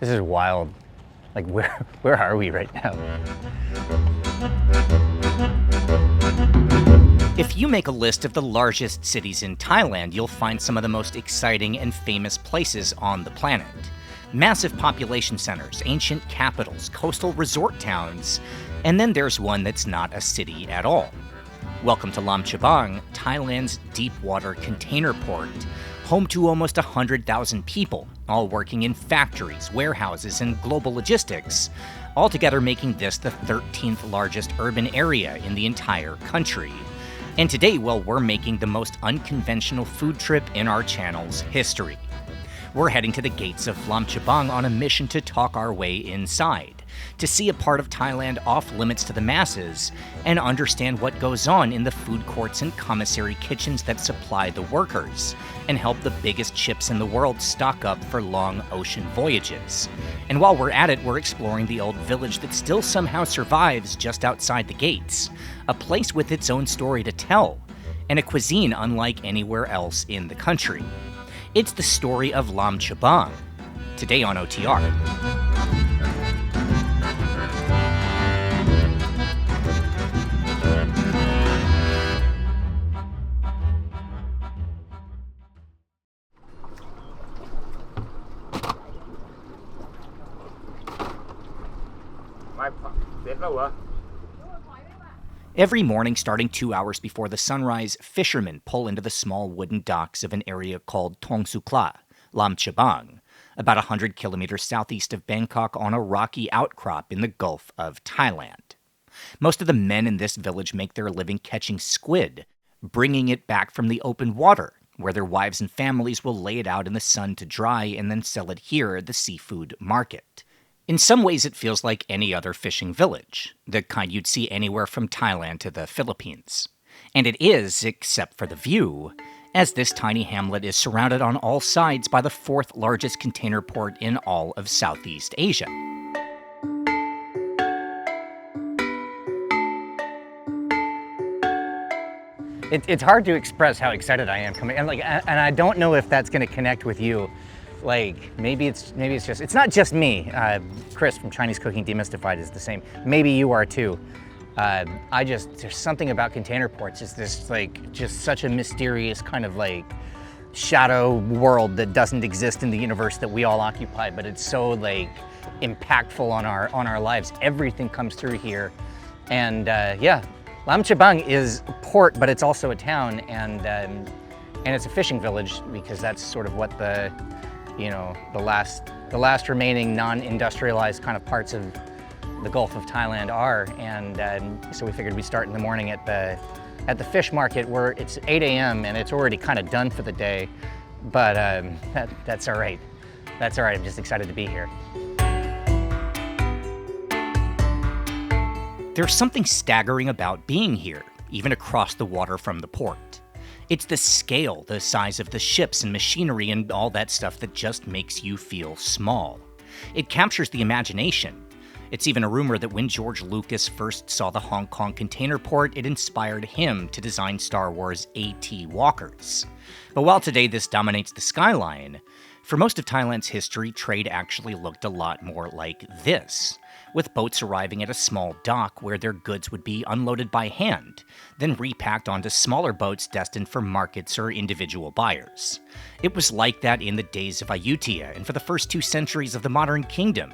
This is wild. Like, where are we right now? If you make a list of the largest cities in Thailand, you'll find some of the most exciting and famous places on the planet. Massive population centers, ancient capitals, coastal resort towns, and then there's one that's not a city at all. Welcome to Laem Chabang, Thailand's deep-water container port, home to almost 100,000 people, all working in factories, warehouses, and global logistics, altogether making this the 13th largest urban area in the entire country. And today, well, we're making the most unconventional food trip in our channel's history. We're heading to the gates of Laem Chabang on a mission to talk our way inside, to see a part of Thailand off limits to the masses, and understand what goes on in the food courts and commissary kitchens that supply the workers, and help the biggest ships in the world stock up for long ocean voyages. And while we're at it, we're exploring the old village that still somehow survives just outside the gates, a place with its own story to tell, and a cuisine unlike anywhere else in the country. It's the story of Laem Chabang, today on OTR. Every morning, starting 2 hours before the sunrise, fishermen pull into the small wooden docks of an area called Thong Sukla, Laem Chabang, about 100 kilometers southeast of Bangkok on a rocky outcrop in the Gulf of Thailand. Most of the men in this village make their living catching squid, bringing it back from the open water, where their wives and families will lay it out in the sun to dry and then sell it here at the seafood market. In some ways, it feels like any other fishing village, the kind you'd see anywhere from Thailand to the Philippines. And it is, except for the view, as this tiny hamlet is surrounded on all sides by the fourth largest container port in all of Southeast Asia. It's hard to express how excited I am coming, and I don't know if that's going to connect with you. Like, maybe it's just, it's not just me. Chris from Chinese Cooking Demystified is the same. Maybe you are too. There's something about container ports. It's this, like, just such a mysterious kind of, like, shadow world that doesn't exist in the universe that we all occupy, but it's so, like, impactful on our lives. Everything comes through here. And yeah, Laem Chabang is a port, but it's also a town, and it's a fishing village, because that's sort of what the last remaining non-industrialized kind of parts of the Gulf of Thailand are. And so we figured we'd start in the morning at the fish market, where it's 8 a.m. and it's already kind of done for the day, but that's all right. That's all right. I'm just excited to be here. There's something staggering about being here, even across the water from the port. It's the scale, the size of the ships and machinery and all that stuff that just makes you feel small. It captures the imagination. It's even a rumor that when George Lucas first saw the Hong Kong container port, it inspired him to design Star Wars AT walkers. But while today this dominates the skyline, for most of Thailand's history, trade actually looked a lot more like this, with boats arriving at a small dock where their goods would be unloaded by hand, then repacked onto smaller boats destined for markets or individual buyers. It was like that in the days of Ayutthaya and for the first 2 centuries of the modern kingdom,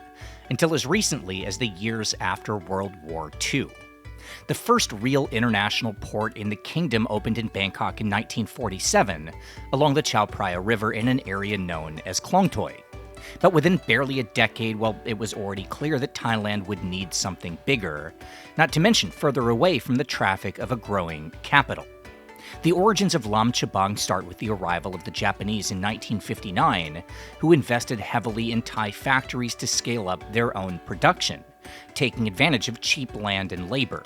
until as recently as the years after World War II. The first real international port in the kingdom opened in Bangkok in 1947, along the Chao Phraya River in an area known as Klong Toi. But within barely a decade, well, it was already clear that Thailand would need something bigger, not to mention further away from the traffic of a growing capital. The origins of Laem Chabang start with the arrival of the Japanese in 1959, who invested heavily in Thai factories to scale up their own production, taking advantage of cheap land and labor.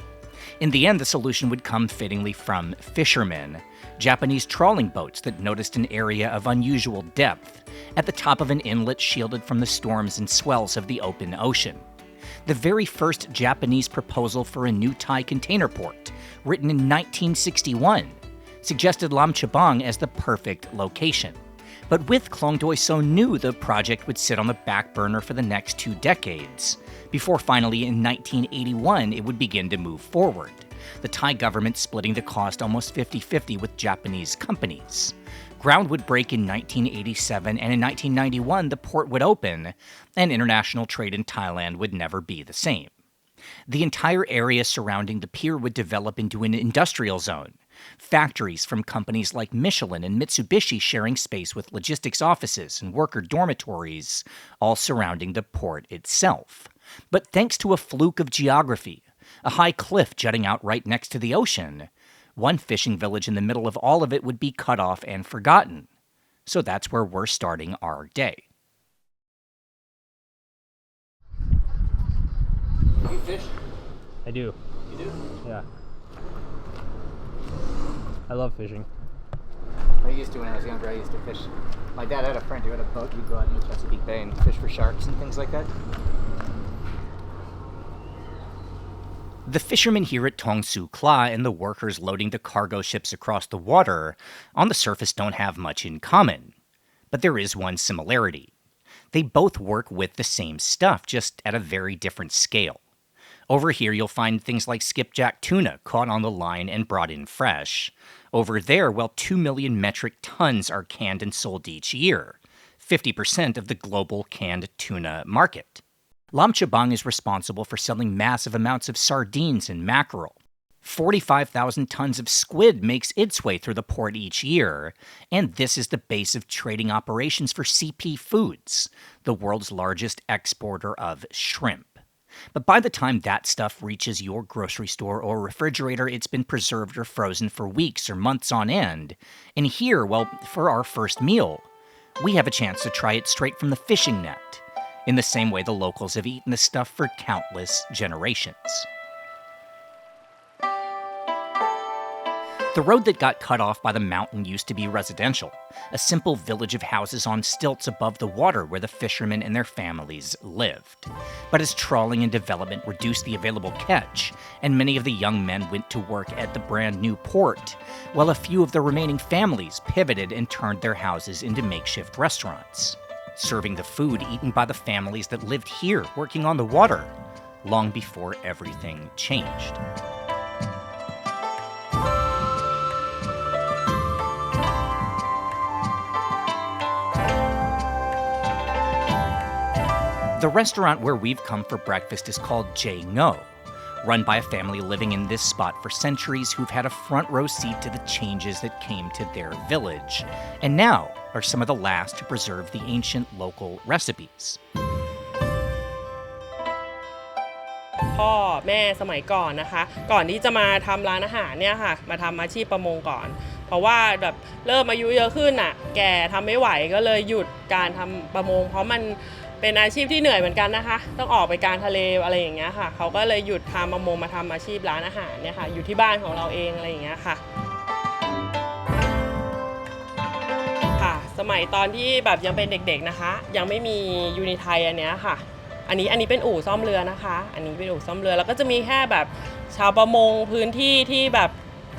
In the end, the solution would come fittingly from fishermen, Japanese trawling boats that noticed an area of unusual depth, at the top of an inlet shielded from the storms and swells of the open ocean. The very first Japanese proposal for a new Thai container port, written in 1961, suggested Laem Chabang as the perfect location. But with Klong Doi so new, the project would sit on the back burner for the next 2 decades, before finally in 1981 it would begin to move forward, the Thai government splitting the cost almost 50-50 with Japanese companies. Ground would break in 1987, and in 1991 the port would open, and international trade in Thailand would never be the same. The entire area surrounding the pier would develop into an industrial zone, factories from companies like Michelin and Mitsubishi sharing space with logistics offices and worker dormitories, all surrounding the port itself. But thanks to a fluke of geography, a high cliff jutting out right next to the ocean, one fishing village in the middle of all of it would be cut off and forgotten. So that's where we're starting our day. Do you fish? I do. You do? Yeah. I love fishing. I used to when I was younger. I used to fish. My dad had a friend who had a boat. He'd go out into Chesapeake Bay and fish for sharks and things like that. The fishermen here at Tong Su Kla and the workers loading the cargo ships across the water on the surface don't have much in common. But there is one similarity. They both work with the same stuff, just at a very different scale. Over here you'll find things like skipjack tuna caught on the line and brought in fresh. Over there, 2 million metric tons are canned and sold each year, 50% of the global canned tuna market. Laem Chabang is responsible for selling massive amounts of sardines and mackerel. 45,000 tons of squid makes its way through the port each year, and this is the base of trading operations for CP Foods, the world's largest exporter of shrimp. But by the time that stuff reaches your grocery store or refrigerator, it's been preserved or frozen for weeks or months on end. And here, for our first meal, we have a chance to try it straight from the fishing net, in the same way the locals have eaten the stuff for countless generations. The road that got cut off by the mountain used to be residential, a simple village of houses on stilts above the water where the fishermen and their families lived. But as trawling and development reduced the available catch, and many of the young men went to work at the brand new port, while a few of the remaining families pivoted and turned their houses into makeshift restaurants, serving the food eaten by the families that lived here working on the water, long before everything changed. The restaurant where we've come for breakfast is called Jae Ngo, run by a family living in this spot for centuries who've had a front row seat to the changes that came to their village, and now are some of the last to preserve the ancient local recipes. พ่อแม่สมัยก่อนนะคะก่อนที่จะมาทำร้านอาหารเนี่ยค่ะมาทำอาชีพประมงก่อนเพราะว่าแบบเริ่มอายุเยอะขึ้นน่ะแก่ทำไม่ไหวก็เลยหยุดการทำประมงเพราะมันเป็นอาชีพที่เหนื่อยเหมือนกันนะคะต้องออกไปกลางทะเลอะไรอย่างเงี้ยค่ะเขาก็เลยหยุดทำประมงมาทำอาชีพร้านอาหารเนี่ยค่ะอยู่ที่บ้านของเราเองอะไรอย่างเงี้ยค่ะสมัยตอนที่แบบยังเป็นเด็กๆนะคะยังไม่มียูนิไทยอันเนี้ยค่ะอันนี้เป็นอู่ซ่อมเรือนะคะอันนี้เป็นอู่ซ่อมเรือแล้วก็จะมีแค่แบบชาวประมงพื้นที่ที่แบบ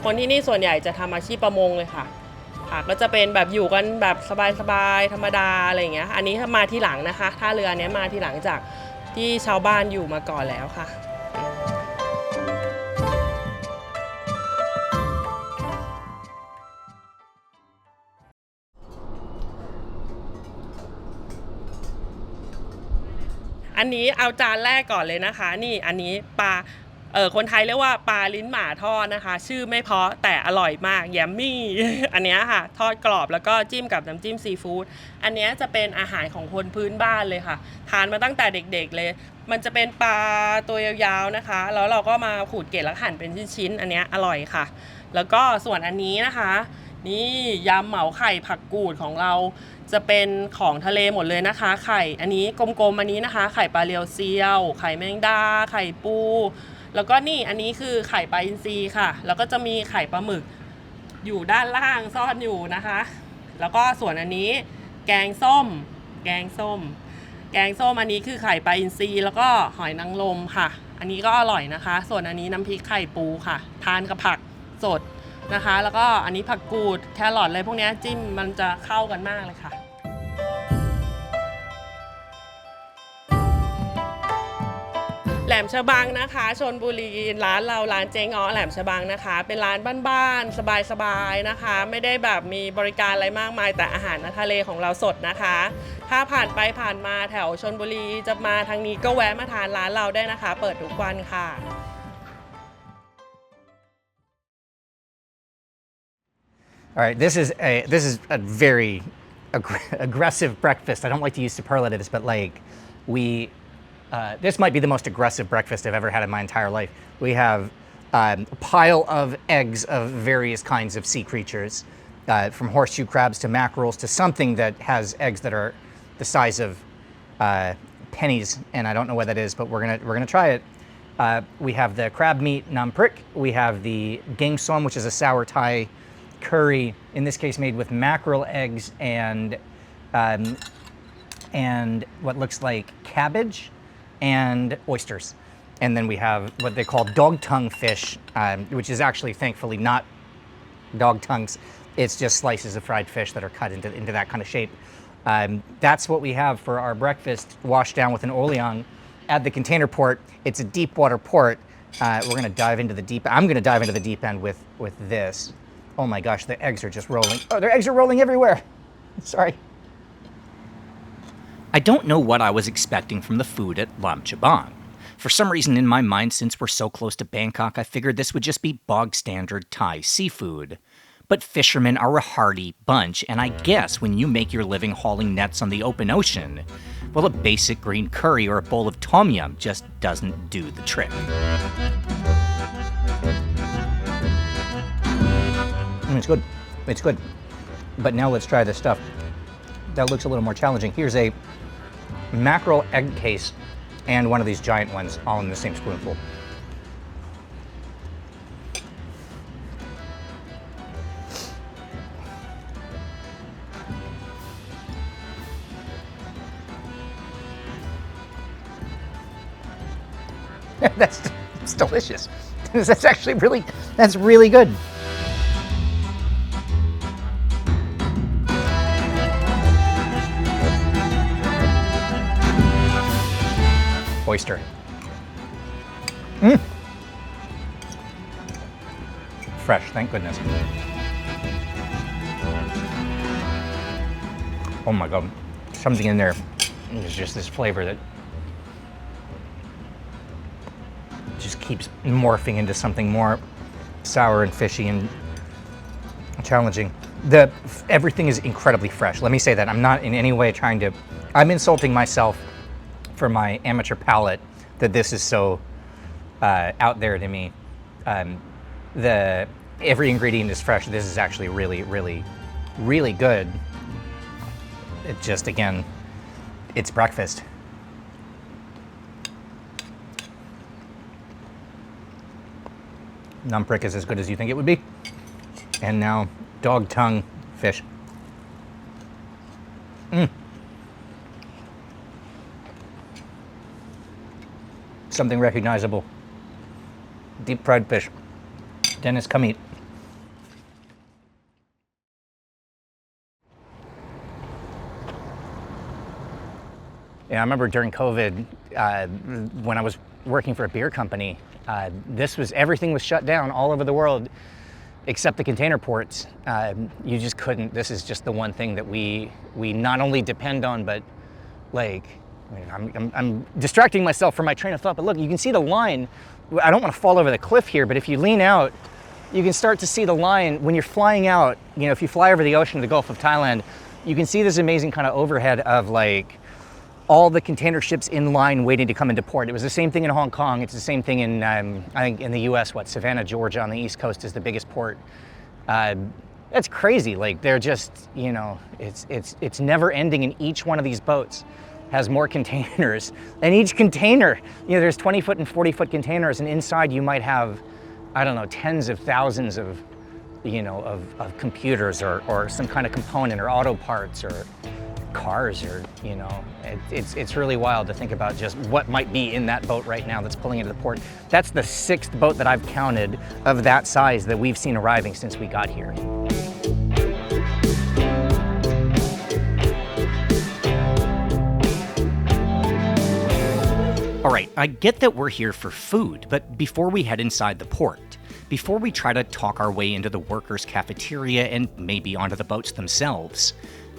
คนที่นี่ส่วนใหญ่จะทำอาชีพประมงเลยค่ะก็จะเป็นแบบอยู่กันแบบสบายๆธรรมดาอะไรอย่างเงี้ยอันนี้มาทีหลังนะคะท่าเรือเนี้ยมาทีหลังจากที่ชาวบ้านอยู่มาก่อนแล้วค่ะอันนี้เอาจานแรกก่อนเลยนะคะนี่อันนี้ปลาคนไทยเรียกว่าปลาลิ้นหมาทอดนะคะชื่อไม่เพราะแต่อร่อยมากแยมมี่ อันนี้ค่ะทอดกรอบแล้วก็จิ้มกับน้ำจิ้มซีฟู้ดอันนี้จะเป็นอาหารของคนพื้นบ้านเลยค่ะทานมาตั้งแต่เด็กๆเลยมันจะเป็นปลาตัวยาวๆนะคะแล้วเราก็มาขูดเกล็ดแล้วหั่นเป็นชิ้นๆอันนี้อร่อยค่ะแล้วก็ส่วนอันนี้นะคะนี่ยำเหมาไข่ผักกูดของเราจะเป็นของทะเลหมดเลยนะคะไข่อันนี้กลมๆอันนี้นะคะไข่ปลาเรียวเซียวไข่แมงดาไข่ปูแล้วก็นี่อันนี้คือไข่ปลาอินทรีค่ะแล้วก็จะมีไข่ปลาหมึกอยู่ด้านล่างซ่อนอยู่นะคะแล้วก็ส่วนอันนี้แกงส้มอันนี้คือไข่ปลาอินทรีแล้วก็หอยนางรมค่ะอันนี้ก็อร่อยนะคะส่วนอันนี้น้ำพริกไข่ปูค่ะทานกับผักสดนะคะแล้วก็อันนี้ผักกูดแครอทอะไรพวกนี้จิ้มมันจะเข้ากันมากเลยค่ะ แหลมฉบังนะคะชลบุรีร้านเราร้านเจ๊ง้อแหลมฉบังนะคะ เป็นร้านบ้านๆสบายๆนะคะ ไม่ได้แบบมีบริการอะไรมากมายแต่อาหารทะเลของเราสดนะคะ ถ้าผ่านไปผ่านมาแถวชลบุรีจะมาทางนี้ก็แวะมาทานร้านเราได้นะคะ เปิดทุกวันค่ะ All right, this is a very aggressive breakfast. I don't like to use superlatives, but like this might be the most aggressive breakfast I've ever had in my entire life. We have a pile of eggs of various kinds of sea creatures, from horseshoe crabs to mackerels to something that has eggs that are the size of pennies, and I don't know what that is, but we're gonna try it. We have the crab meat nam prik. We have the ging som, which is a sour Thai curry, in this case made with mackerel eggs and what looks like cabbage and oysters. And then we have what they call dog tongue fish, which is actually thankfully not dog tongues. It's just slices of fried fish that are cut into that kind of shape. That's what we have for our breakfast, washed down with an oleang at the container port. It's a deep water port. I'm gonna dive into the deep end with this. Oh my gosh, the eggs are just rolling. Oh, their eggs are rolling everywhere. Sorry. I don't know what I was expecting from the food at Laem Chabang. For some reason in my mind, since we're so close to Bangkok, I figured this would just be bog standard Thai seafood. But fishermen are a hardy bunch, and I guess when you make your living hauling nets on the open ocean, well, a basic green curry or a bowl of tom yum just doesn't do the trick. It's good. It's good. But now let's try this stuff. That looks a little more challenging. Here's a mackerel egg case and one of these giant ones, all in the same spoonful. That's delicious. That's actually that's really good. Oyster. Fresh, thank goodness. Oh my God, something in there. There's just this flavor that just keeps morphing into something more sour and fishy and challenging. Everything is incredibly fresh. Let me say that. I'm not in any way I'm insulting myself for my amateur palate that this is so out there to me. Every ingredient is fresh. This is actually really, really, really good. It just, again, it's breakfast. Nam prik is as good as you think it would be. And now dog tongue fish. Something recognizable. Deep fried fish. Dennis, come eat. Yeah, I remember during COVID, when I was working for a beer company, everything was shut down all over the world, except the container ports. You just couldn't. This is just the one thing that we not only depend on, but like, I'm distracting myself from my train of thought, but look, you can see the line. I don't want to fall over the cliff here, but if you lean out, you can start to see the line when you're flying out. You know, if you fly over the ocean to the Gulf of Thailand, you can see this amazing kind of overhead of like all the container ships in line waiting to come into port. It was the same thing in Hong Kong. It's the same thing in, I think in the US, Savannah, Georgia on the East Coast is the biggest port. That's crazy. Like they're just, you know, it's never ending, and each one of these boats has more containers. And each container, you know, there's 20-foot and 40-foot containers, and inside you might have, I don't know, tens of thousands of, you know, of computers or some kind of component or auto parts or cars, or, you know, it's really wild to think about just what might be in that boat right now that's pulling into the port. That's the 6th boat that I've counted of that size that we've seen arriving since we got here. Alright, I get that we're here for food, but before we head inside the port, before we try to talk our way into the workers' cafeteria and maybe onto the boats themselves,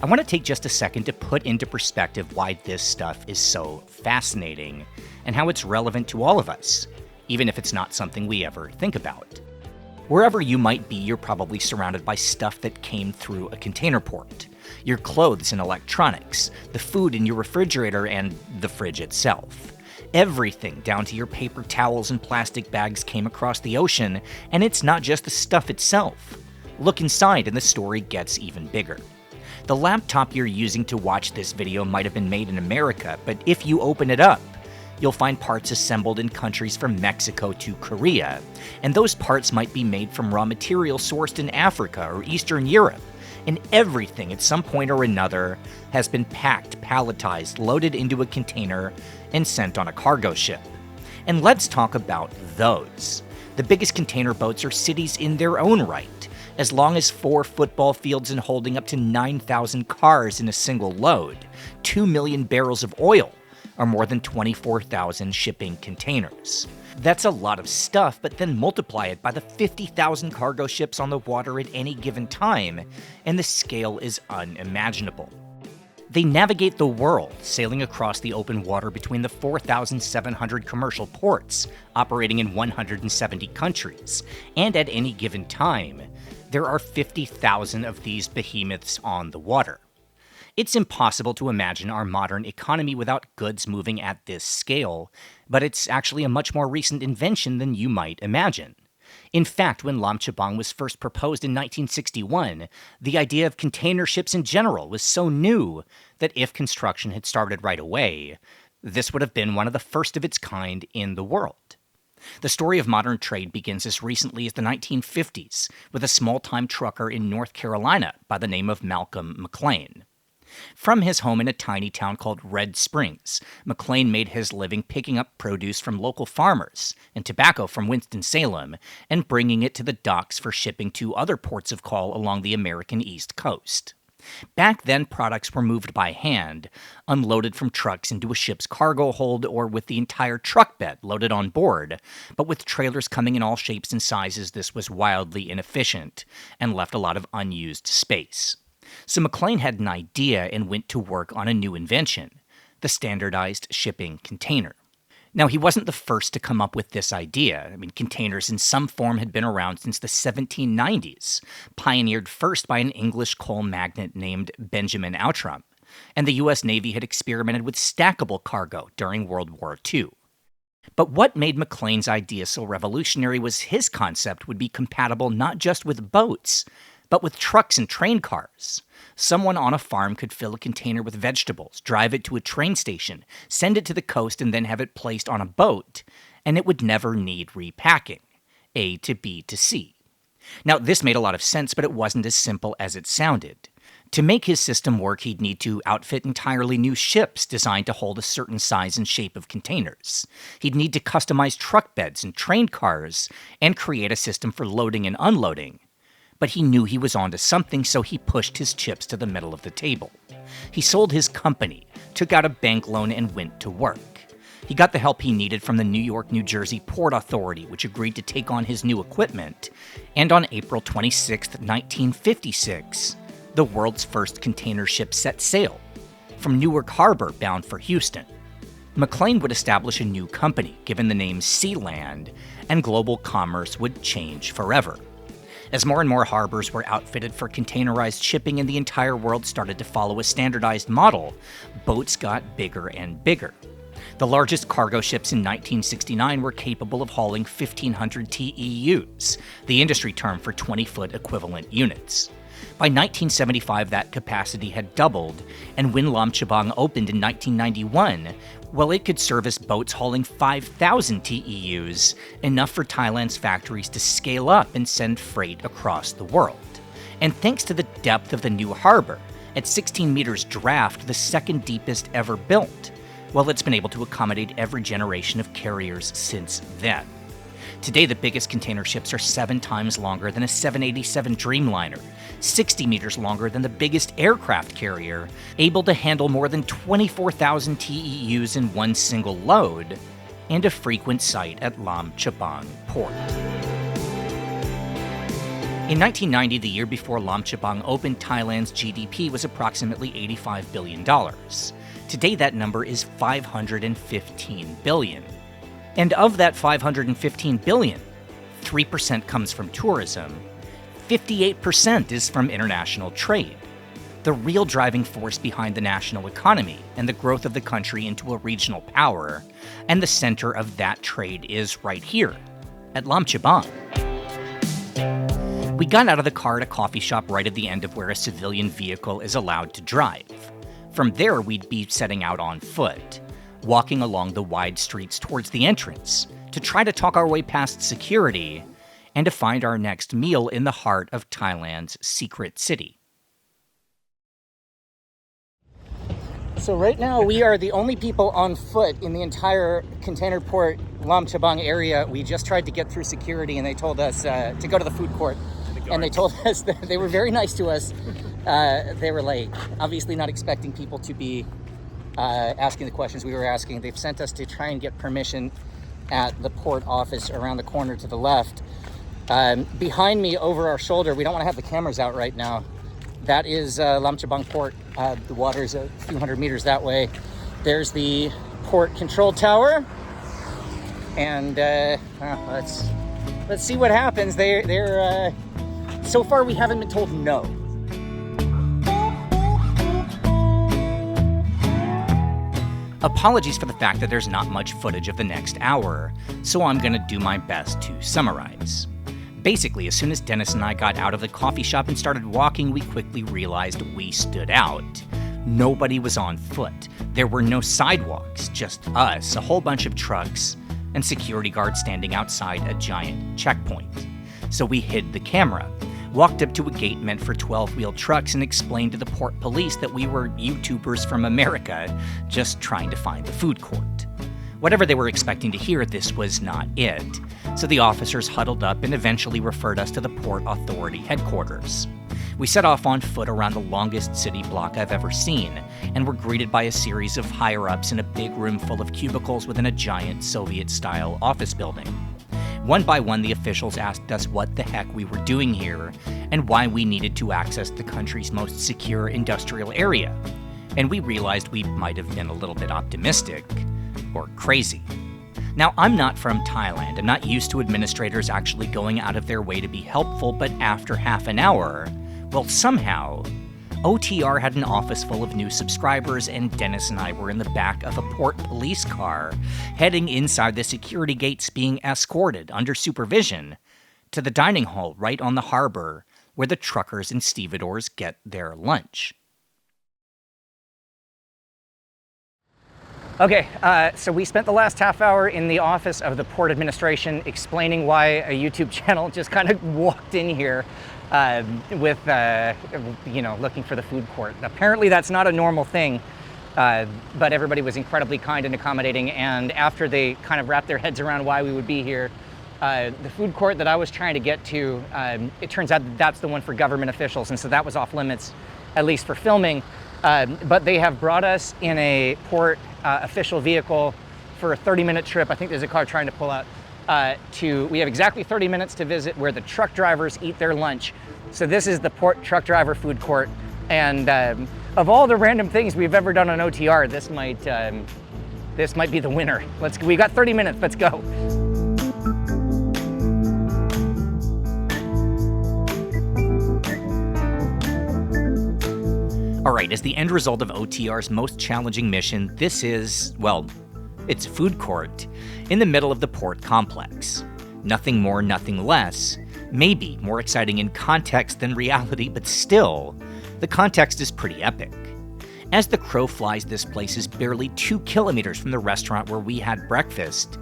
I want to take just a second to put into perspective why this stuff is so fascinating and how it's relevant to all of us, even if it's not something we ever think about. Wherever you might be, you're probably surrounded by stuff that came through a container port. Your clothes and electronics, the food in your refrigerator, and the fridge itself. Everything, down to your paper towels and plastic bags, came across the ocean, and it's not just the stuff itself. Look inside and the story gets even bigger. The laptop you're using to watch this video might have been made in America, but if you open it up, you'll find parts assembled in countries from Mexico to Korea, and those parts might be made from raw materials sourced in Africa or Eastern Europe, and everything at some point or another has been packed, palletized, loaded into a container, and sent on a cargo ship. And let's talk about those. The biggest container boats are cities in their own right, as long as 4 football fields and holding up to 9,000 cars in a single load, 2 million barrels of oil, or more than 24,000 shipping containers. That's a lot of stuff, but then multiply it by the 50,000 cargo ships on the water at any given time, and the scale is unimaginable. They navigate the world, sailing across the open water between the 4,700 commercial ports, operating in 170 countries, and at any given time, there are 50,000 of these behemoths on the water. It's impossible to imagine our modern economy without goods moving at this scale, but it's actually a much more recent invention than you might imagine. In fact, when Laem Chabang was first proposed in 1961, the idea of container ships in general was so new that if construction had started right away, this would have been one of the first of its kind in the world. The story of modern trade begins as recently as the 1950s with a small-time trucker in North Carolina by the name of Malcolm McLean. From his home in a tiny town called Red Springs, McLean made his living picking up produce from local farmers and tobacco from Winston-Salem and bringing it to the docks for shipping to other ports of call along the American East Coast. Back then, products were moved by hand, unloaded from trucks into a ship's cargo hold or with the entire truck bed loaded on board, but with trailers coming in all shapes and sizes, this was wildly inefficient and left a lot of unused space. So McLean had an idea and went to work on a new invention, the standardized shipping container. Now, he wasn't the first to come up with this idea. Containers in some form had been around since the 1790s, pioneered first by an English coal magnate named Benjamin Outram, and the U.S. Navy had experimented with stackable cargo during World War II. But what made McLean's idea so revolutionary was his concept would be compatible not just with boats, but with trucks and train cars. Someone on a farm could fill a container with vegetables, drive it to a train station, send it to the coast, and then have it placed on a boat, and it would never need repacking. A to B to C. Now, this made a lot of sense, but it wasn't as simple as it sounded. To make his system work, he'd need to outfit entirely new ships designed to hold a certain size and shape of containers. He'd need to customize truck beds and train cars, and create a system for loading and unloading. But he knew he was onto something, so he pushed his chips to the middle of the table. He sold his company, took out a bank loan, and went to work. He got the help he needed from the New York, New Jersey Port Authority, which agreed to take on his new equipment, and on April 26, 1956, the world's first container ship set sail from Newark Harbor bound for Houston. McLean would establish a new company, given the name Sealand, and global commerce would change forever. As more and more harbors were outfitted for containerized shipping and the entire world started to follow a standardized model, boats got bigger and bigger. The largest cargo ships in 1969 were capable of hauling 1,500 TEUs, the industry term for 20-foot equivalent units. By 1975, that capacity had doubled, and when Laem Chabang opened in 1991, well, it could service boats hauling 5,000 TEUs, enough for Thailand's factories to scale up and send freight across the world. And thanks to the depth of the new harbor, at 16 meters draft, the second deepest ever built, well, it's been able to accommodate every generation of carriers since then. Today, the biggest container ships are 7 times longer than a 787 Dreamliner, 60 meters longer than the biggest aircraft carrier, able to handle more than 24,000 TEUs in one single load, and a frequent sight at Laem Chabang port. In 1990, the year before Laem Chabang opened, Thailand's GDP was approximately $85 billion. Today, that number is $515 billion. And of that $515 billion, 3% comes from tourism, 58% is from international trade. The real driving force behind the national economy and the growth of the country into a regional power, and the center of that trade is right here, at Laem Chabang. We got out of the car at a coffee shop right at the end of where a civilian vehicle is allowed to drive. From there, we'd be setting out on foot, walking along the wide streets towards the entrance, to try to talk our way past security, and to find our next meal in the heart of Thailand's secret city. So right now we are the only people on foot in the entire container port Laem Chabang area. We just tried to get through security and they told us to go to the food court. And they told us that they were very nice to us. They were like, obviously not expecting people to be asking the questions we were asking. They've sent us to try and get permission at the port office around the corner to the left. Behind me, over our shoulder, we don't want to have the cameras out right now. That is Laem Chabang port. The water's a few hundred meters that way. There's the port control tower. And let's see what happens. They're so far we haven't been told no. Apologies for the fact that there's not much footage of the next hour, so I'm gonna do my best to summarize. Basically, as soon as Dennis and I got out of the coffee shop and started walking, we quickly realized we stood out. Nobody was on foot. There were no sidewalks, just us, a whole bunch of trucks, and security guards standing outside a giant checkpoint. So we hid the camera, walked up to a gate meant for 12-wheel trucks, and explained to the port police that we were YouTubers from America just trying to find the food court. Whatever they were expecting to hear, this was not it. So the officers huddled up and eventually referred us to the Port Authority headquarters. We set off on foot around the longest city block I've ever seen, and were greeted by a series of higher-ups in a big room full of cubicles within a giant Soviet-style office building. One by one, the officials asked us what the heck we were doing here, and why we needed to access the country's most secure industrial area. And we realized we might have been a little bit optimistic, or crazy. Now, I'm not from Thailand. I'm not used to administrators actually going out of their way to be helpful, but after half an hour, well, somehow, OTR had an office full of new subscribers, and Dennis and I were in the back of a port police car, heading inside the security gates, being escorted under supervision to the dining hall right on the harbor where the truckers and stevedores get their lunch. Okay, so we spent the last half hour in the office of the port administration explaining why a YouTube channel just kind of walked in here with, looking for the food court. Apparently that's not a normal thing, but everybody was incredibly kind and accommodating, and after they kind of wrapped their heads around why we would be here, the food court that I was trying to get to, it turns out that that's the one for government officials, and so that was off limits, at least for filming. But they have brought us in a port official vehicle for a 30-minute trip. I think there's a car trying to pull out. We have exactly 30 minutes to visit where the truck drivers eat their lunch. So this is the port truck driver food court. And of all the random things we've ever done on OTR, this might be the winner. We got 30 minutes, let's go. Alright, as the end result of OTR's most challenging mission, this is, well, it's a food court in the middle of the port complex. Nothing more, nothing less. Maybe more exciting in context than reality, but still, the context is pretty epic. As the crow flies, this place is barely 2 kilometers from the restaurant where we had breakfast.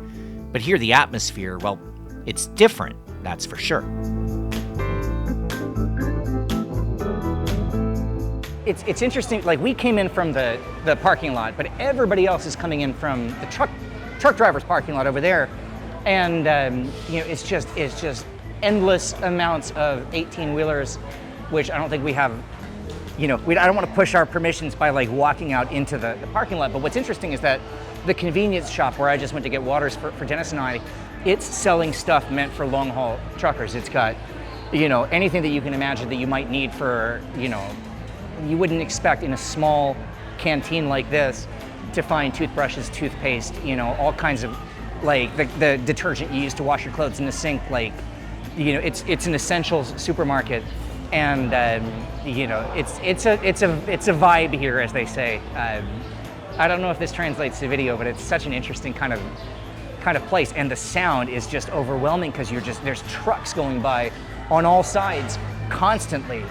But here the atmosphere, well, it's different, that's for sure. It's interesting, like we came in from the parking lot, but everybody else is coming in from the truck driver's parking lot over there. And it's just endless amounts of 18-wheelers, which I don't think we have, I don't want to push our permissions by like walking out into the parking lot. But what's interesting is that the convenience shop where I just went to get waters for Dennis and I, it's selling stuff meant for long haul truckers. It's got, you know, anything that you can imagine that you might need for, you know, you wouldn't expect in a small canteen like this to find toothbrushes, toothpaste, you know, all kinds of, like the detergent you use to wash your clothes in the sink, like, you know, it's an essentials supermarket, and you know, it's a vibe here, as they say. I don't know if this translates to video, but it's such an interesting kind of place, and the sound is just overwhelming because there's trucks going by on all sides constantly,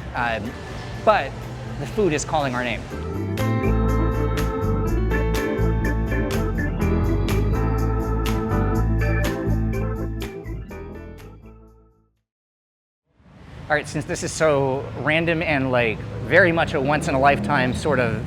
but the food is calling our name. All right, since this is so random and like very much a once in a lifetime sort of,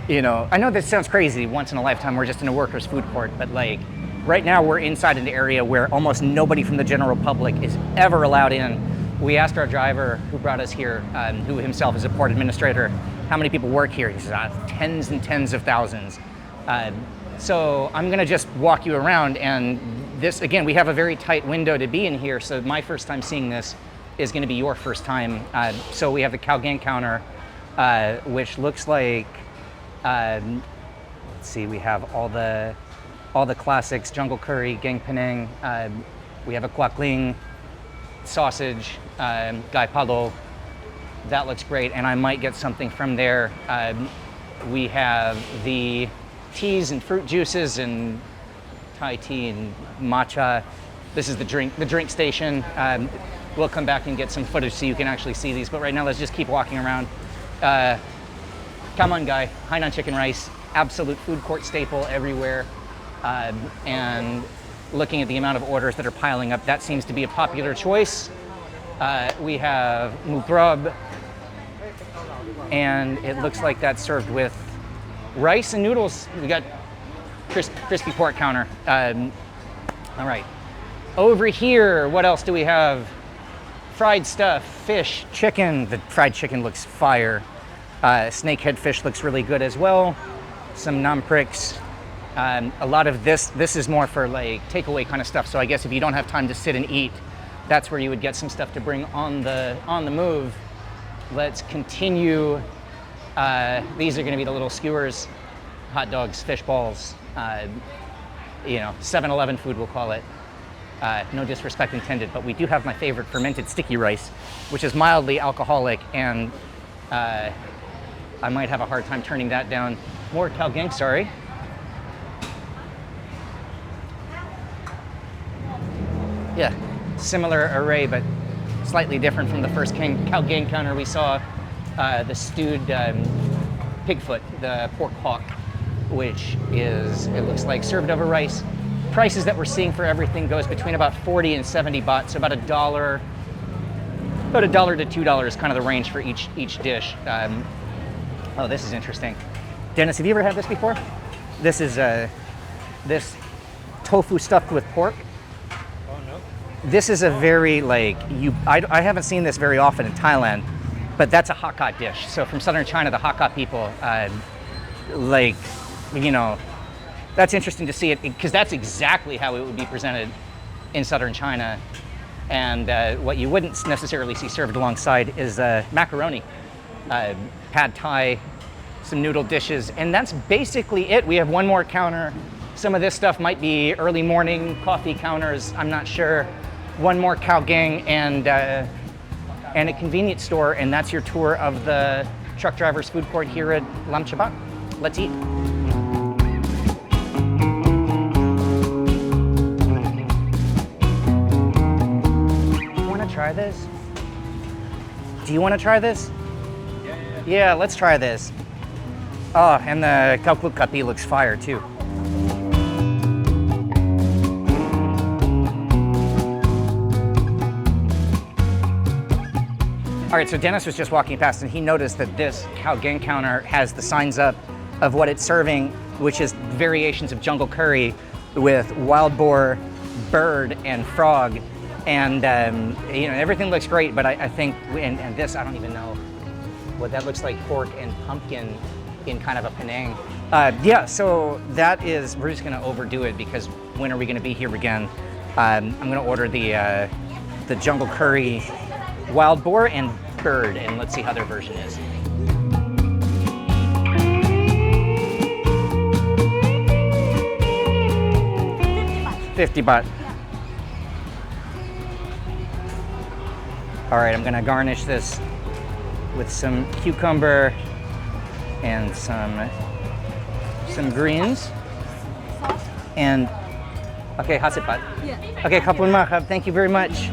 you know, I know this sounds crazy, once in a lifetime, we're just in a workers' food court, but like right now we're inside an area where almost nobody from the general public is ever allowed in. We asked our driver who brought us here, who himself is a port administrator, how many people work here. He says, tens and tens of thousands. So I'm gonna just walk you around, and this, again, we have a very tight window to be in here, so my first time seeing this is going to be your first time. So we have the khao gang counter, which looks like, let's see, we have all the classics: jungle curry, gang penang. We have a kwak ling, sausage, gai palo. That looks great, and I might get something from there. We have the teas and fruit juices and Thai tea and matcha. This is the drink station. We'll come back and get some footage so you can actually see these, but right now let's just keep walking around. Come on, guy, Hainan chicken rice, absolute food court staple everywhere. And looking at the amount of orders that are piling up, that seems to be a popular choice. We have mugrab, and it looks like that's served with rice and noodles. We got crispy pork counter. All right, over here, what else do we have? Fried stuff, fish, chicken. The fried chicken looks fire. Snakehead fish looks really good as well. Some nam pricks. A lot of this is more for like takeaway kind of stuff. So I guess if you don't have time to sit and eat, that's where you would get some stuff to bring on the move. Let's continue. These are going to be the little skewers, hot dogs, fish balls. You know, 7-Eleven food, we'll call it. No disrespect intended, but we do have my favorite fermented sticky rice, which is mildly alcoholic, and I might have a hard time turning that down. More khao gang, sorry. Yeah, similar array, but slightly different from the first khao gang counter we saw. The stewed pig foot, the pork hock, which is, it looks like, served over rice. Prices that we're seeing for everything goes between about 40 and 70 baht, so about $1 to $2 is kind of the range for each dish. Oh, this is interesting. Dennis, have you ever had this before? This is this tofu stuffed with pork. Oh, no. This is a very, like, I haven't seen this very often in Thailand, but that's a Hakka dish. So from southern China, the Hakka people, like, you know, that's interesting to see it, because that's exactly how it would be presented in southern China. And what you wouldn't necessarily see served alongside is macaroni, pad thai, some noodle dishes, and that's basically it. We have one more counter. Some of this stuff might be early morning coffee counters, I'm not sure. One more khao gang and a convenience store, and that's your tour of the truck drivers food court here at Laem Chabang. Let's eat. Try this? Do you want to try this? Yeah, let's try this. Oh, and the khao kluk kapi looks fire too. All right, so Dennis was just walking past and he noticed that this khao gang counter has the signs up of what it's serving, which is variations of jungle curry with wild boar, bird, and frog. And you know, everything looks great, but I think, and this, I don't even know what that looks like, pork and pumpkin. in kind of a Penang. Yeah, so that is, we're just gonna overdo it because when are we gonna be here again? I'm gonna order the jungle curry wild boar and bird, and let's see how their version is. $50. All right, I'm gonna garnish this with some cucumber and some greens. And okay, hasipat. Yeah. Okay, kapun mahab. Thank you very much.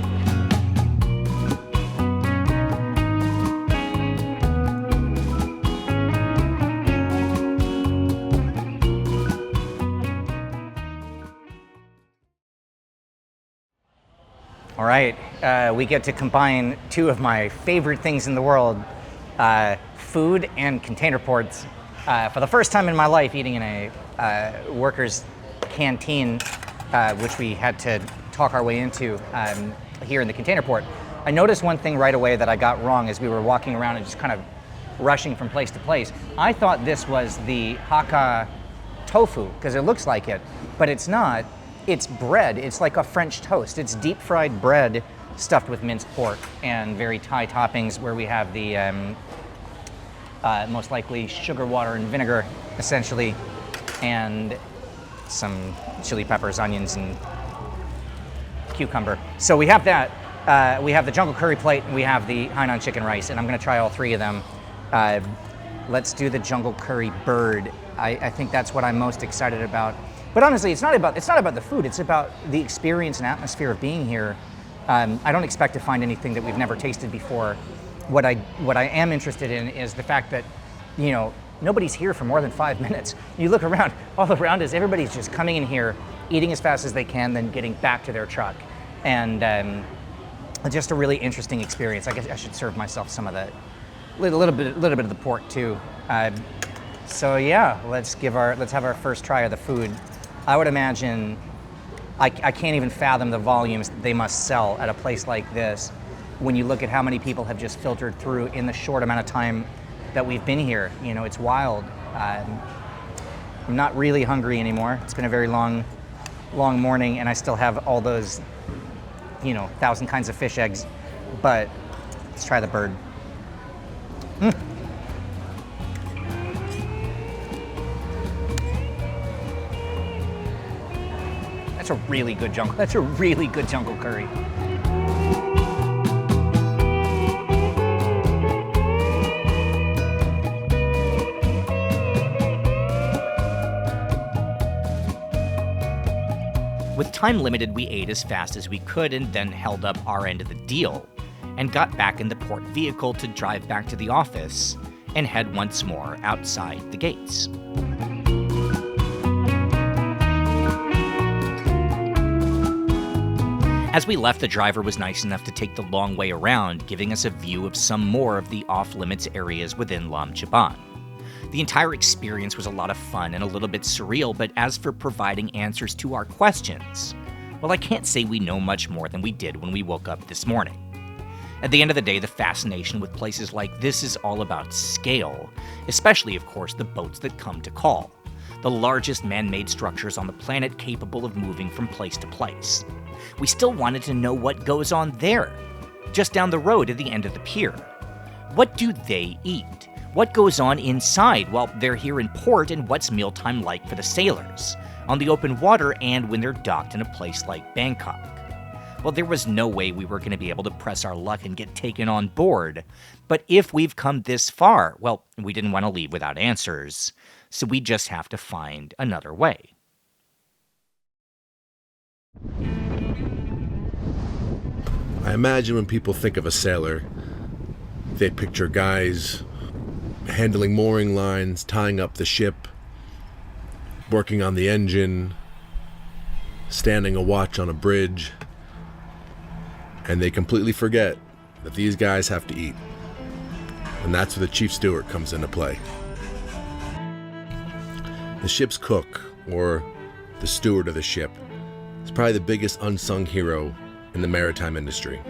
All right, we get to combine two of my favorite things in the world, food and container ports. For the first time in my life, eating in a worker's canteen, which we had to talk our way into here in the container port. I noticed one thing right away that I got wrong as we were walking around and just kind of rushing from place to place. I thought this was the Hakka tofu, because it looks like it, but it's not. It's bread. It's like a French toast. It's deep fried bread stuffed with minced pork and very Thai toppings, where we have the most likely sugar water and vinegar, essentially, and some chili peppers, onions, and cucumber. So we have that. We have the jungle curry plate, and we have the Hainan chicken rice, and I'm gonna try all three of them. Let's do the jungle curry bird. I think that's what I'm most excited about. But honestly, it's not about the food. It's about the experience and atmosphere of being here. I don't expect to find anything that we've never tasted before. What I am interested in is the fact that, you know, nobody's here for more than 5 minutes. You look around, all around us, everybody's just coming in here, eating as fast as they can, then getting back to their truck. And just a really interesting experience. I guess I should serve myself some of that, little bit of the pork too. So yeah, let's have our first try of the food. I would imagine, I can't even fathom the volumes they must sell at a place like this when you look at how many people have just filtered through in the short amount of time that we've been here. You know, it's wild. I'm not really hungry anymore. It's been a very long morning, and I still have all those, 1,000 kinds of fish eggs, but let's try the bird. That's a really good jungle curry. With time limited, we ate as fast as we could and then held up our end of the deal and got back in the port vehicle to drive back to the office and head once more outside the gates. As we left, the driver was nice enough to take the long way around, giving us a view of some more of the off-limits areas within Laem Chabang. The entire experience was a lot of fun and a little bit surreal, but as for providing answers to our questions, well, I can't say we know much more than we did when we woke up this morning. At the end of the day, the fascination with places like this is all about scale, especially, of course, the boats that come to call, the largest man-made structures on the planet capable of moving from place to place. We still wanted to know what goes on there, just down the road at the end of the pier. What do they eat? What goes on inside while they're here in port, and what's mealtime like for the sailors, on the open water and when they're docked in a place like Bangkok? Well, there was no way we were going to be able to press our luck and get taken on board. But if we've come this far, well, we didn't want to leave without answers, so we just have to find another way. I imagine when people think of a sailor, they picture guys handling mooring lines, tying up the ship, working on the engine, standing a watch on a bridge, and they completely forget that these guys have to eat. And that's where the chief steward comes into play. The ship's cook, or the steward of the ship, is probably the biggest unsung hero in the maritime industry.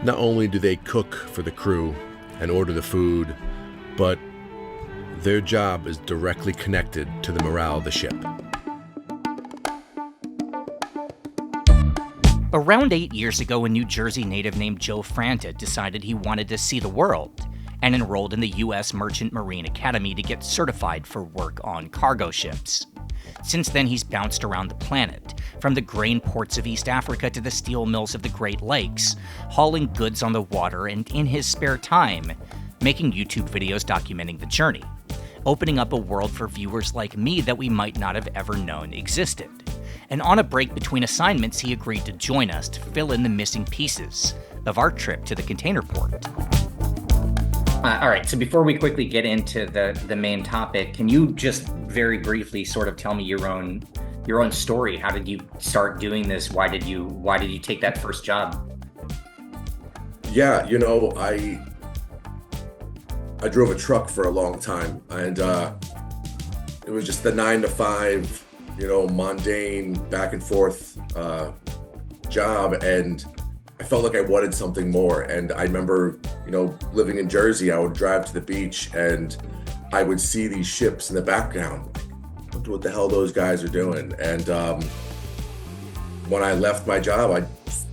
Not only do they cook for the crew and order the food, but Their job is directly connected to the morale of the ship. Around 8 years ago, a New Jersey native named Joe Franta decided he wanted to see the world and enrolled in the U.S. Merchant Marine Academy to get certified for work on cargo ships. Since then, he's bounced around the planet, from the grain ports of East Africa to the steel mills of the Great Lakes, hauling goods on the water and, in his spare time, making YouTube videos documenting the journey, opening up a world for viewers like me that we might not have ever known existed. And on a break between assignments, he agreed to join us to fill in the missing pieces of our trip to the container port. All right, so before we quickly get into the main topic, can you just very briefly sort of tell me your own story? How did you start doing this? Why did you take that first job? Yeah, I drove a truck for a long time, and it was just the 9 to 5, mundane back and forth job, and I felt like I wanted something more. And I remember, living in Jersey, I would drive to the beach and I would see these ships in the background. What the hell those guys are doing? And when I left my job, I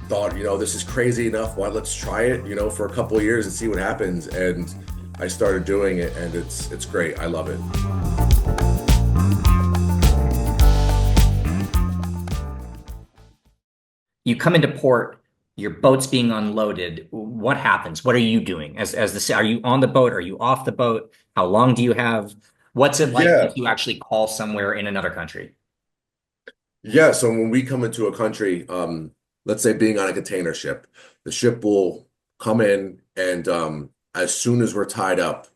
thought, this is crazy enough. Why, let's try it, for a couple of years and see what happens. And I started doing it, and it's great. I love it. You come into port, your boat's being unloaded. What happens? What are you doing? Are you on the boat? Are you off the boat? How long do you have? What's it like if you actually call somewhere in another country? Yeah, so when we come into a country, let's say being on a container ship, the ship will come in, and as soon as we're tied up,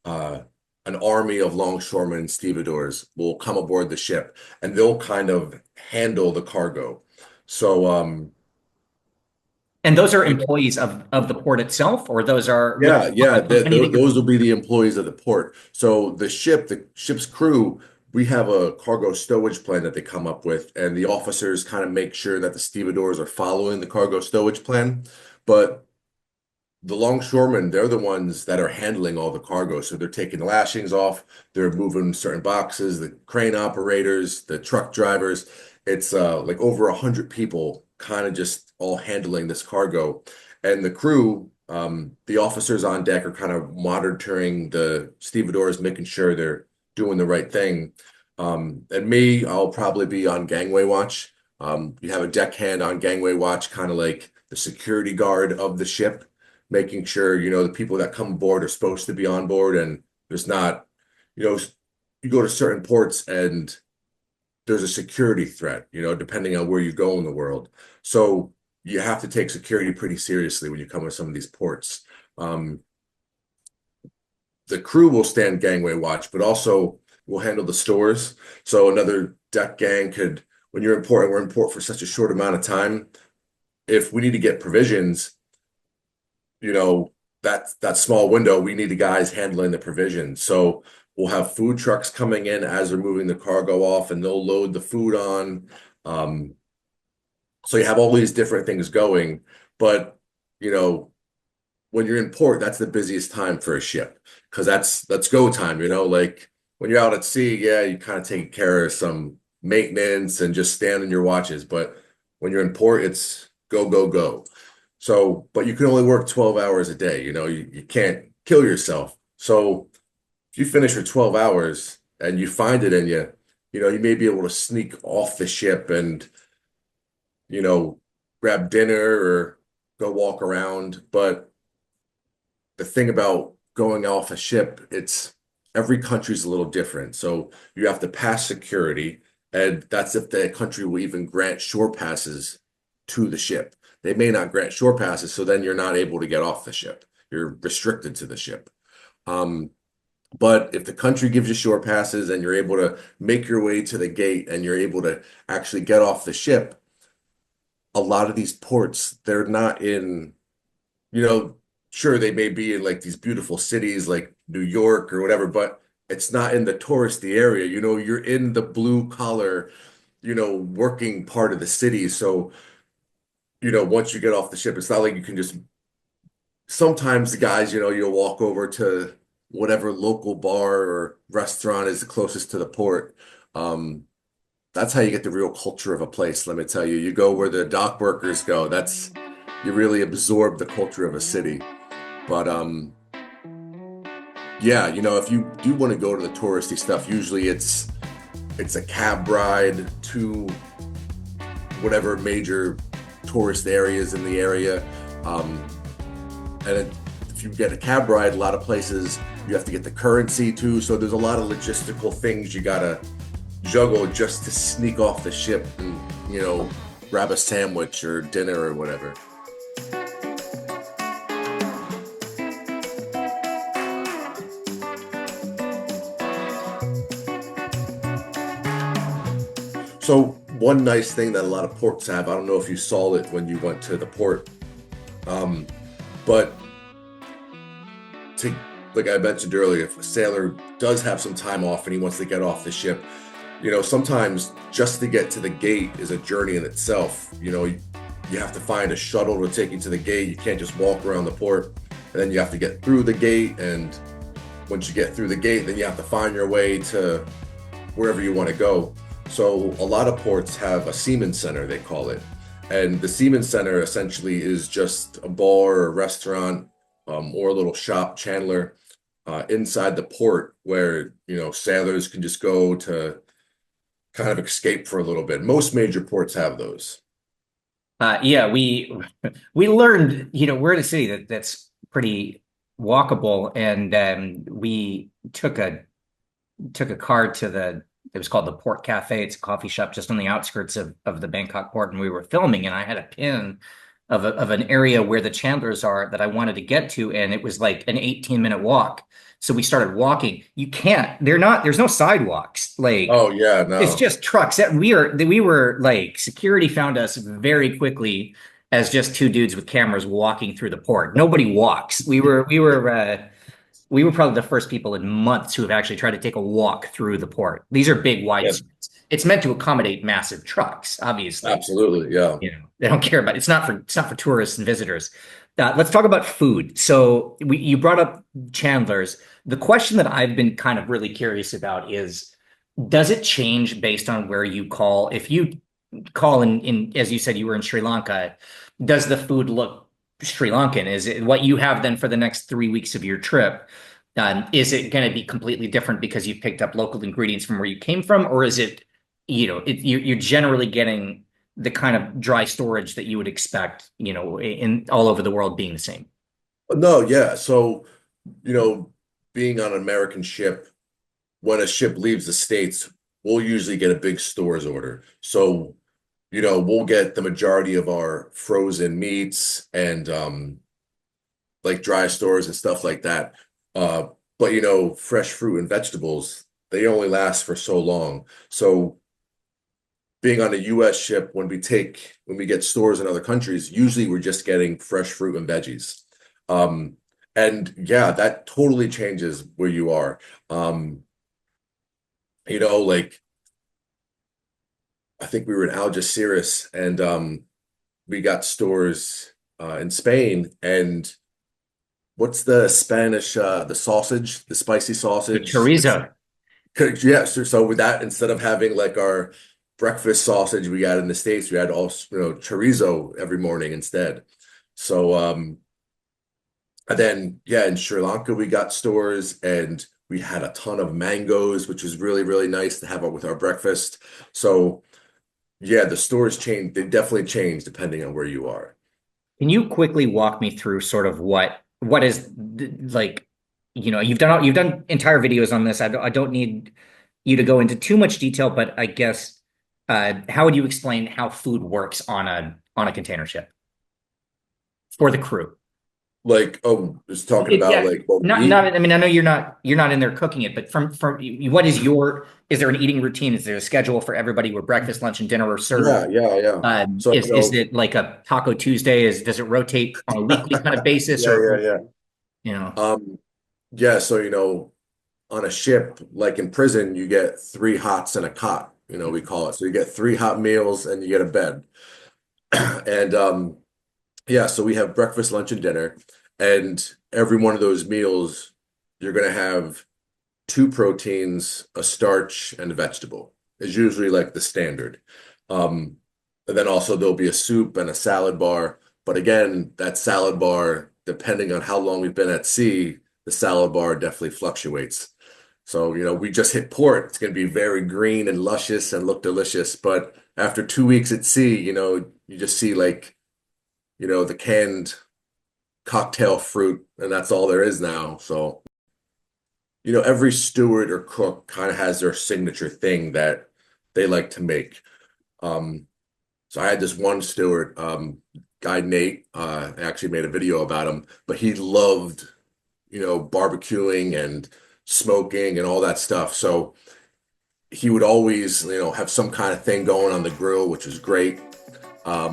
an army of longshoremen and stevedores will come aboard the ship, and they'll kind of handle the cargo. So, and those are employees of the port itself, or those are those will be the employees of the port. So the ship's crew, we have a cargo stowage plan that they come up with, and the officers kind of make sure that the stevedores are following the cargo stowage plan. But the longshoremen, they're the ones that are handling all the cargo. So they're taking the lashings off, they're moving certain boxes, the crane operators, the truck drivers. It's like over 100 people kind of just all handling this cargo. And the crew, the officers on deck are kind of monitoring the stevedores, making sure they're doing the right thing. And me, I'll probably be on gangway watch. You have a deckhand on gangway watch, kind of like the security guard of the ship, making sure, the people that come aboard are supposed to be on board, and there's not, you go to certain ports and there's a security threat, depending on where you go in the world. So you have to take security pretty seriously when you come to some of these ports. The crew will stand gangway watch, but also will handle the stores. So another deck gang could, when you're in port, and we're in port for such a short amount of time, if we need to get provisions, that small window, we need the guys handling the provisions. So we'll have food trucks coming in as they're moving the cargo off, and they'll load the food on. So you have all these different things going, but when you're in port, that's the busiest time for a ship, because that's go time. Like when you're out at sea, you kind of take care of some maintenance and just stand in your watches. But when you're in port, it's go, go, go. So, but you can only work 12 hours a day. You can't kill yourself. So if you finish for 12 hours and you find it in you, you may be able to sneak off the ship and, grab dinner or go walk around. But the thing about going off a ship, it's every country's a little different. So you have to pass security, and that's if the country will even grant shore passes to the ship. They may not grant shore passes, so then you're not able to get off the ship. You're restricted to the ship. But if the country gives you shore passes and you're able to make your way to the gate and you're able to actually get off the ship, a lot of these ports, they're not in, sure, they may be in like these beautiful cities like New York or whatever, but it's not in the touristy area. You're in the blue collar, working part of the city. So, once you get off the ship, it's not like you can just, sometimes the guys, you'll walk over to whatever local bar or restaurant is the closest to the port. Um, that's how you get the real culture of a place, let me tell you. You go where the dock workers go. That's you really absorb the culture of a city. But yeah, if you do want to go to the touristy stuff, usually it's a cab ride to whatever major tourist areas in the area. Um, if you get a cab ride, a lot of places you have to get the currency too. So there's a lot of logistical things you gotta juggle just to sneak off the ship and, grab a sandwich or dinner or whatever. So one nice thing that a lot of ports have, I don't know if you saw it when you went to the port, but like I mentioned earlier, if a sailor does have some time off and he wants to get off the ship, sometimes just to get to the gate is a journey in itself. You have to find a shuttle to take you to the gate. You can't just walk around the port, and then you have to get through the gate. And once you get through the gate, then you have to find your way to wherever you want to go. So a lot of ports have a seaman center, they call it. And the seaman center essentially is just a bar or a restaurant, or a little shop, chandler, inside the port where, sailors can just go to kind of escape for a little bit. Most major ports have those. Yeah, we learned, we're in a city that's pretty walkable, and we took a car to it was called the Port Cafe. It's a coffee shop just on the outskirts of the Bangkok port, and we were filming, and I had a pin of an area where the chandlers are that I wanted to get to, and it was like an 18-minute walk. So we started walking. There's no sidewalks. Like, oh yeah, no. It's just trucks. We were like, security found us very quickly as just two dudes with cameras walking through the port. Nobody walks. We were probably the first people in months who have actually tried to take a walk through the port. These are big, wide streets. It's meant to accommodate massive trucks, obviously. Absolutely, yeah. They don't care about it. It's not for tourists and visitors. Let's talk about food. So you brought up chandlers. The question that I've been kind of really curious about is, does it change based on where you call? If you call in, as you said, you were in Sri Lanka, does the food look Sri Lankan? Is it what you have then for the next 3 weeks of your trip? Is it going to be completely different because you've picked up local ingredients from where you came from, or is it, you're generally getting the kind of dry storage that you would expect, in all over the world being the same? No, yeah. So, being on an American ship, when a ship leaves the States, we'll usually get a big stores order. So, we'll get the majority of our frozen meats and like dry stores and stuff like that. But fresh fruit and vegetables, they only last for so long. So being on a US ship, when we get stores in other countries, usually we're just getting fresh fruit and veggies. And yeah, that totally changes where you are. Like I think we were in Algeciras, and we got stores in Spain. And what's the Spanish, the sausage, the spicy sausage? The chorizo. Yes. So with that, instead of having like our breakfast sausage we got in the States, we had also, chorizo every morning instead. So, and then, yeah, in Sri Lanka, we got stores, and we had a ton of mangoes, which was really, really nice to have with our breakfast. So, yeah, the stores change. They definitely change depending on where you are. Can you quickly walk me through sort of what is like, you've done entire videos on this. I don't need you to go into too much detail, but I guess how would you explain how food works on a container ship for the crew? Like, just talking about like what we not. I mean, I know you're not in there cooking it, but from what is there an eating routine? Is there a schedule for everybody where breakfast, lunch, and dinner are served? Yeah. So is it like a Taco Tuesday? Does it rotate on a weekly kind of basis? Yeah. Yeah. So on a ship, like in prison, you get 3 hots and a cot. We call it. So you get 3 hot meals and you get a bed. And yeah, so we have breakfast, lunch, and dinner, and every one of those meals, you're going to have 2 proteins, a starch, and a vegetable. Is usually like the standard. And then also there'll be a soup and a salad bar. But again, that salad bar, depending on how long we've been at sea, the salad bar definitely fluctuates. So, we just hit port. It's going to be very green and luscious and look delicious. But after 2 weeks at sea, you just see like, the canned cocktail fruit, and that's all there is now. So, every steward or cook kind of has their signature thing that they like to make. So I had this one steward, guy Nate, I actually made a video about him, but he loved, barbecuing and smoking and all that stuff. So he would always, have some kind of thing going on the grill, which was great. A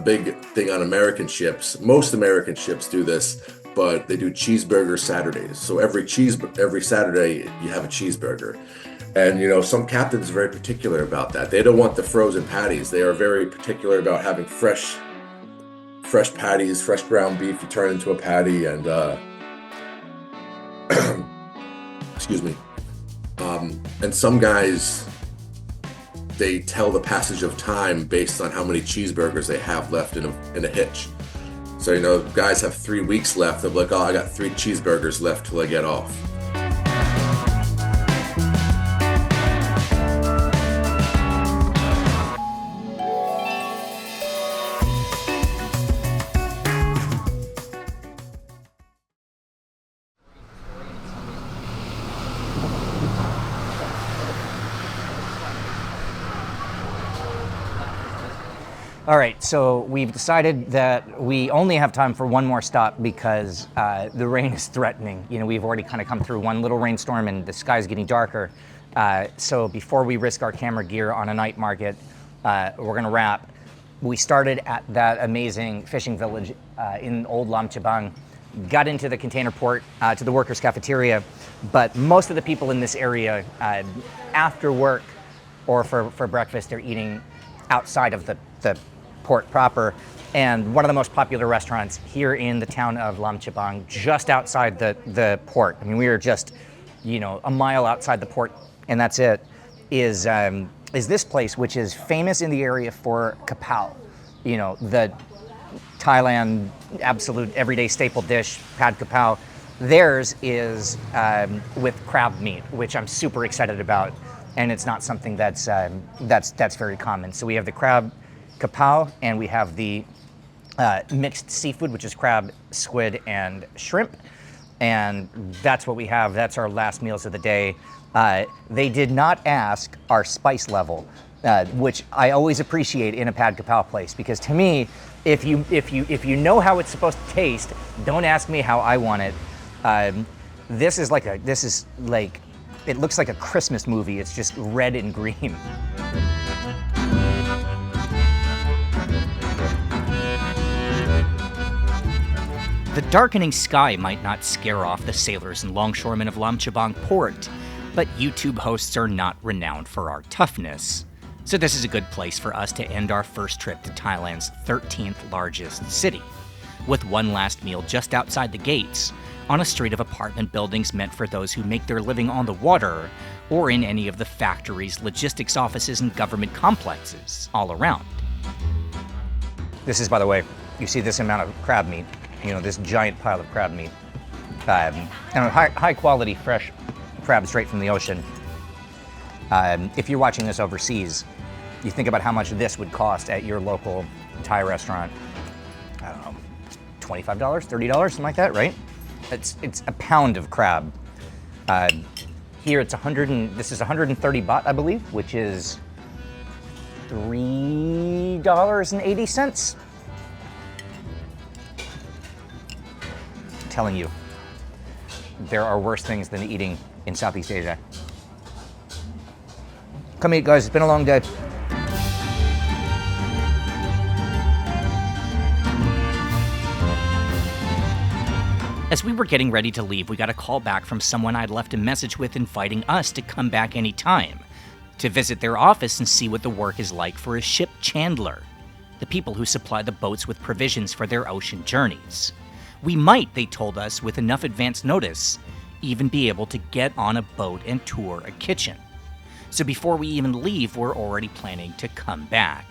big thing on American ships, most American ships do this, but they do cheeseburger Saturdays. So every Saturday you have a cheeseburger. And, some captains are very particular about that. They don't want the frozen patties. They are very particular about having fresh patties, fresh ground beef. You turn into a patty and, excuse me. And some guys, they tell the passage of time based on how many cheeseburgers they have left in a hitch. So, guys have 3 weeks left. They're like, oh, I got 3 cheeseburgers left till I get off. All right, so we've decided that we only have time for one more stop because the rain is threatening. We've already kind of come through one little rainstorm and the sky's getting darker. So before we risk our camera gear on a night market, we're gonna wrap. We started at that amazing fishing village in old Laem Chabang, got into the container port to the workers' cafeteria, but most of the people in this area, after work or for breakfast, they're eating outside of the port proper. And one of the most popular restaurants here in the town of Laem Chabang, just outside the port, I mean, we are just, a mile outside the port, and that's it, is this place, which is famous in the area for Kaprao, the Thailand absolute everyday staple dish, pad Kaprao. Theirs is with crab meat, which I'm super excited about, and it's not something that's very common. So we have the crab Kaprao, and we have the mixed seafood, which is crab, squid, and shrimp. And that's what we have. That's our last meals of the day. They did not ask our spice level, which I always appreciate in a pad Kaprao place, because to me, if you know how it's supposed to taste, don't ask me how I want it. This is like it looks like a Christmas movie. It's just red and green. The darkening sky might not scare off the sailors and longshoremen of Laem Chabang port, but YouTube hosts are not renowned for our toughness. So this is a good place for us to end our first trip to Thailand's 13th largest city, with one last meal just outside the gates, on a street of apartment buildings meant for those who make their living on the water, or in any of the factories, logistics offices, and government complexes all around. This is, by the way, you see this amount of crab meat, this giant pile of crab meat. And high quality, fresh crab straight from the ocean. If you're watching this overseas, you think about how much this would cost at your local Thai restaurant. I don't know, $25, $30, something like that, right? It's a pound of crab. Here it's this is 130 baht, I believe, which is $3.80. I'm telling you, there are worse things than eating in Southeast Asia. Come eat, guys. It's been a long day. As we were getting ready to leave, we got a call back from someone I'd left a message with inviting us to come back anytime, to visit their office and see what the work is like for a ship chandler, the people who supply the boats with provisions for their ocean journeys. We might, they told us, with enough advance notice, even be able to get on a boat and tour a kitchen. So before we even leave, we're already planning to come back.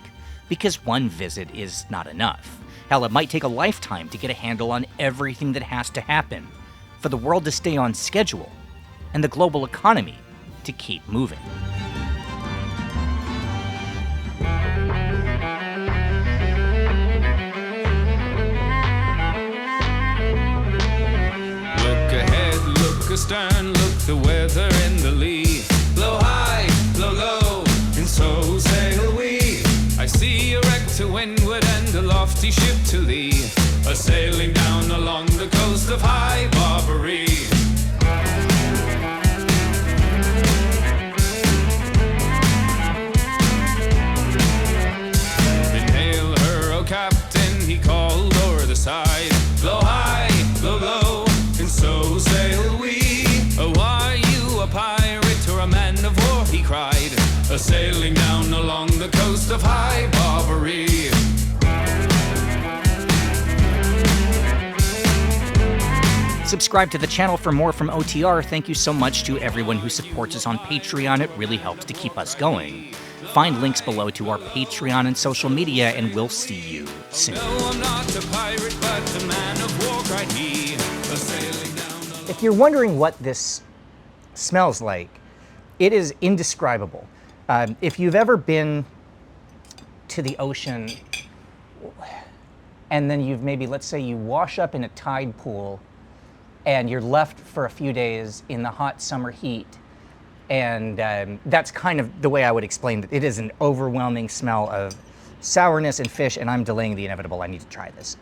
Because one visit is not enough. Hell, it might take a lifetime to get a handle on everything that has to happen for the world to stay on schedule and the global economy to keep moving. Look ahead, look astern, look the weather in the lee. Blow high, blow low, and so sail we. I see a wreck to windward and a lofty ship to lee, a sailing down along the coast of High Barbary. Then hail her, oh captain, he called o'er the side. Blow high, blow low, and so sail we. Oh, are you a pirate or a man of war, he cried, a sailing down along the coast of High Barbary. Subscribe to the channel for more from OTR. Thank you so much to everyone who supports us on Patreon. It really helps to keep us going. Find links below to our Patreon and social media, and we'll see you soon. No, I'm not a pirate, but a man of war, cried he, a sailing down. If you're wondering what this smells like, it is indescribable. If you've ever been to the ocean and then you've maybe, let's say you wash up in a tide pool and you're left for a few days in the hot summer heat, and that's kind of the way I would explain it. It is an overwhelming smell of sourness and fish, and I'm delaying the inevitable. I need to try this.